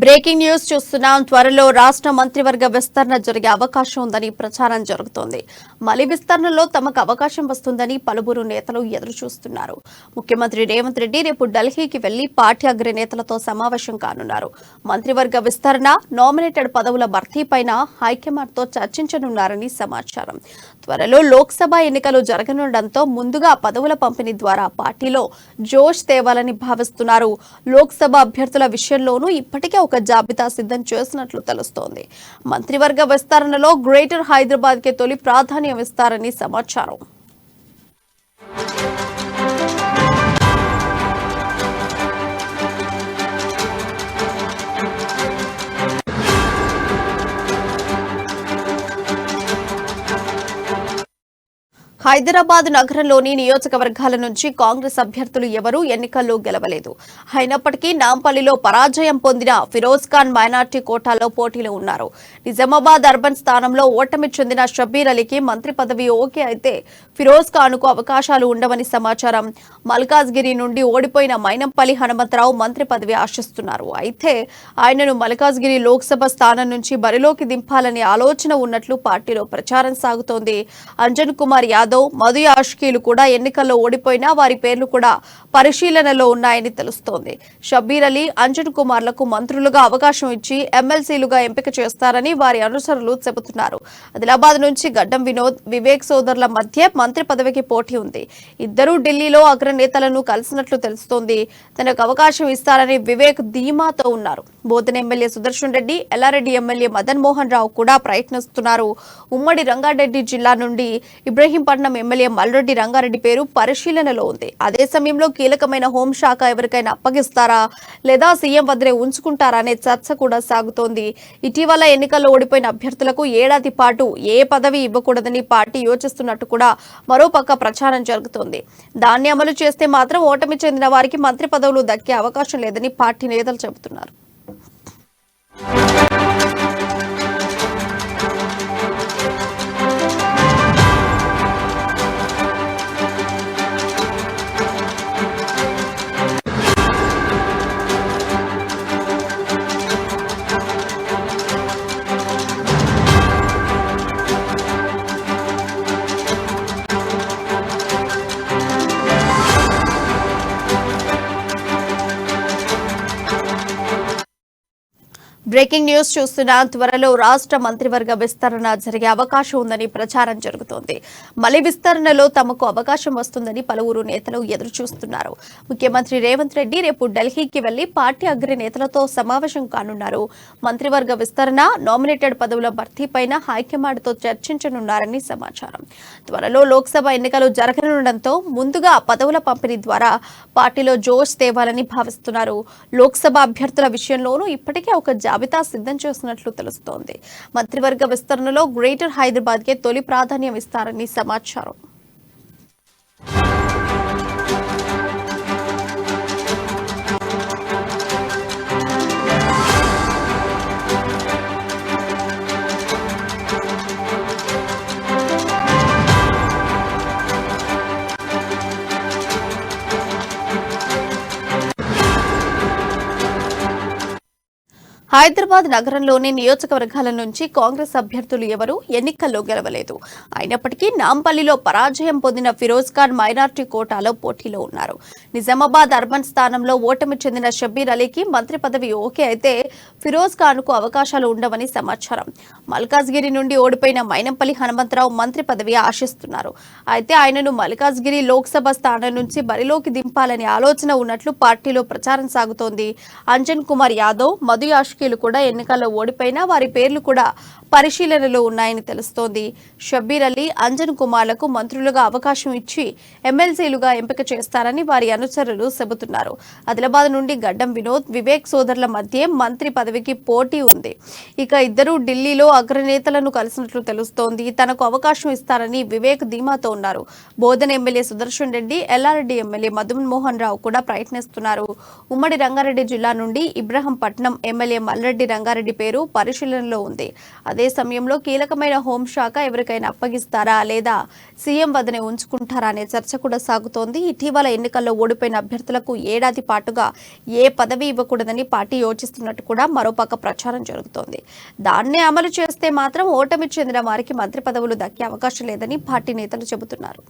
Breaking news చూస్తున్నాం. త్వరలో రాష్ట్ర మంత్రివర్గ విస్తరణ జరిగే అవకాశం ఉందని ప్రచారం జరుగుతోంది. మలి విస్తరణలో తమకు అవకాశం వస్తుందని పలువురు నేతలు ఎదురు చూస్తున్నారు. ముఖ్యమంత్రి రేవంత్ రెడ్డి రేపు ఢిల్లీకి వెళ్లి పార్టీ అగ్రనేతలతో సమావేశం కానున్నారు. మంత్రివర్గ విస్తరణ, నామినేటెడ్ పదవుల భర్తీపైన హైకమాండ్తో చర్చించనున్నారని సమాచారం. త్వరలో లోక్సభ ఎన్నికలు జరగనుండటంతో ముందుగా పదవుల పంపిణీ ద్వారా పార్టీలో జోష్ తేవాలని భావిస్తున్నారు. లోక్సభ అభ్యర్థుల విషయంలోనూ ఇప్పటికే ఒక జాబితా సిద్ధం చేసినట్లు తెలుస్తోంది. మంత్రివర్గ విస్తరణలో గ్రేటర్ హైదరాబాద్ కే తొలి ప్రాధాన్యం ఇస్తారని సమాచారం. హైదరాబాద్ నగరంలోని నియోజకవర్గాల నుంచి కాంగ్రెస్ అభ్యర్థులు ఎవరూ ఎన్నికల్లో గెలవలేదు. అయినప్పటికీ నాంపల్లిలో పరాజయం పొందిన ఫిరోజ్ ఖాన్ మైనార్టీ కోటాలో పోటీలో ఉన్నారు. నిజామాబాద్ అర్బన్ స్థానంలో ఓటమి చెందిన షబ్బీర్ అలీకి మంత్రి పదవి ఓకే అయితే ఫిరోజ్ ఖాన్ కు అవకాశాలు ఉండవని సమాచారం. మల్కాజ్గిరి నుండి ఓడిపోయిన మైనంపల్లి హనుమంతరావు మంత్రి పదవి ఆశిస్తున్నారు. అయితే ఆయనను మల్కాజ్గిరి లోక్సభ స్థానం నుంచి బరిలోకి దింపాలనే ఆలోచన ఉన్నట్లు పార్టీలో ప్రచారం సాగుతోంది. అంజన్ కుమార్ యాదవ్, మధు యాష్కీలు కూడా ఎన్నికల్లో ఓడిపోయినా వారి పేర్లు కూడా పరిశీలనలో ఉన్నాయని తెలుస్తోంది. షబ్బీర్ అలీ, అంజన్ కుమార్లకు మంత్రులుగా అవకాశం ఇచ్చి ఎమ్మెల్సీలుగా ఎంపిక చేస్తారని వారి అనుచరులు చెబుతున్నారు. ఆదిలాబాద్ నుంచి గడ్డం వినోద్, వివేక్ సోదరుల మధ్య మంత్రి పదవికి పోటీ ఉంది. ఇద్దరూ ఢిల్లీలో అగ్రనేతలను కలిసినట్లు తెలుస్తోంది. తనకు అవకాశం ఇస్తారని వివేక్ ధీమాతో ఉన్నారు. బోధన ఎమ్మెల్యే సుదర్శన్ రెడ్డి, ఎల్లారెడ్డి ఎమ్మెల్యే మదన్ మోహన్ రావు కూడా ప్రయత్నిస్తున్నారు. ఉమ్మడి రంగారెడ్డి జిల్లా నుండి ఇబ్రహీంపట్నం ఎమ్మెల్యే మల్రెడ్డి రంగారెడ్డి పేరు పరిశీలనలో ఉంది. అదే సమయంలో కీలకమైన హోంశాఖ ఎవరికైనా అప్పగిస్తారా లేదా సీఎం వద్దనే ఉంచుకుంటారా అనే చర్చ కూడా సాగుతోంది. ఇటీవల ఎన్నికల్లో ఓడిపోయిన అభ్యర్థులకు ఏడాది పాటు ఏ పదవి ఇవ్వకూడదని పార్టీ యోచిస్తున్నట్టు కూడా మరోపక్క ప్రచారం జరుగుతోంది. దాన్ని అమలు చేస్తే మాత్రం ఓటమి చెందిన వారికి మంత్రి పదవులు దక్కే అవకాశం లేదని పార్టీ నేతలు చెబుతున్నారు. బ్రేకింగ్ న్యూస్ చూస్తున్నాం. త్వరలో రాష్ట్ర మంత్రివర్గ విస్తరణ జరిగే అవకాశం ఉందని ప్రచారం జరుగుతోంది. మలి విస్తరణలో తమకు అవకాశం వస్తుందని పలువురు నేతలు ఎదురు చూస్తున్నారు. ముఖ్యమంత్రి రేవంత్ రెడ్డి రేపు ఢిల్లీకి వెళ్లి పార్టీ అగ్రనేతలతో సమావేశం కానున్నారు. మంత్రివర్గ విస్తరణ, నామినేటెడ్ పదవుల భర్తీపైన హైకమాండ్తో చర్చించనున్నారని సమాచారం. త్వరలో లోక్సభ ఎన్నికలు జరగనుండటంతో ముందుగా పదవుల పంపిణీ ద్వారా పార్టీలో జోష్ తేవాలని భావిస్తున్నారు. లోక్సభ అభ్యర్థుల విషయంలోనూ ఇప్పటికే ఒక జాబితా సిద్ధం చేసినట్లు తెలుస్తోంది. మంత్రివర్గ విస్తరణలో గ్రేటర్ హైదరాబాద్ కే తొలి ప్రాధాన్యం ఇస్తారని సమాచారం. హైదరాబాద్ నగరంలోని నియోజకవర్గాల నుంచి కాంగ్రెస్ అభ్యర్థులు ఎవరూ ఎన్నికల్లో గెలవలేదు. అయినప్పటికీ నాంపల్లిలో పరాజయం పొందిన ఫిరోజ్ ఖాన్ మైనార్టీ కోటాలో పోటీలో ఉన్నారు. నిజామాబాద్ అర్బన్ స్థానంలో ఓటమి చెందిన షబ్బీర్ అలీకి మంత్రి పదవి ఓకే అయితే ఫిరోజ్ ఖాన్ కు అవకాశాలు ఉండవని సమాచారం. మల్కాజ్గిరి నుండి ఓడిపోయిన మైనంపల్లి హనుమంతరావు మంత్రి పదవి ఆశిస్తున్నారు. అయితే ఆయనను మల్కాజ్గిరి లోక్సభ స్థానం నుంచి బరిలోకి దింపాలనే ఆలోచన ఉన్నట్లు పార్టీలో ప్రచారం సాగుతోంది. అంజన్ కుమార్ యాదవ్, మధు యాష్కీలు కూడా ఎన్నికల్లో ఓడిపోయినా వారి పేర్లు కూడా పరిశీలనలో ఉన్నాయని తెలుస్తోంది. షబ్బీర్ అలీ, అంజన్ కుమార్లకు మంత్రులుగా అవకాశం ఇచ్చి ఎమ్మెల్సీలుగా ఎంపిక చేస్తారని వారి అనుచరులు చెబుతున్నారు. ఆదిలాబాద్ నుండి గడ్డం వినోద్, వివేక్ సోదరుల మధ్య మంత్రి పదవికి పోటీ ఉంది. ఇక ఇద్దరు ఢిల్లీలో అగ్రనేతలను కలిసినట్లు తెలుస్తోంది. తనకు అవకాశం ఇస్తారని వివేక్ ధీమాతో ఉన్నారు. బోధన ఎమ్మెల్యే సుదర్శన్ రెడ్డి, ఎల్లారెడ్డి ఎమ్మెల్యే మదన్ మోహన్ రావు కూడా ప్రయత్నిస్తున్నారు. ఉమ్మడి రంగారెడ్డి జిల్లా నుండి ఇబ్రహీంపట్నం ఎమ్మెల్యే మల్రెడ్డి రంగారెడ్డి పేరు పరిశీలనలో ఉంది. అదే సమయంలో కీలకమైన హోంశాఖ ఎవరికైనా అప్పగిస్తారా లేదా సీఎం వద్దనే ఉంచుకుంటారా అనే చర్చ కూడా సాగుతోంది. ఇటీవల ఎన్నికల్లో ఓడిపోయిన అభ్యర్థులకు ఏడాది పాటుగా ఏ పదవి ఇవ్వకూడదని పార్టీ యోచిస్తున్నట్టు కూడా మరోపక్క ప్రచారం జరుగుతోంది. దాన్నే అమలు చేస్తే మాత్రం ఓటమి చెందిన వారికి మంత్రి పదవులు దక్కే అవకాశం లేదని పార్టీ నేతలు చెబుతున్నారు.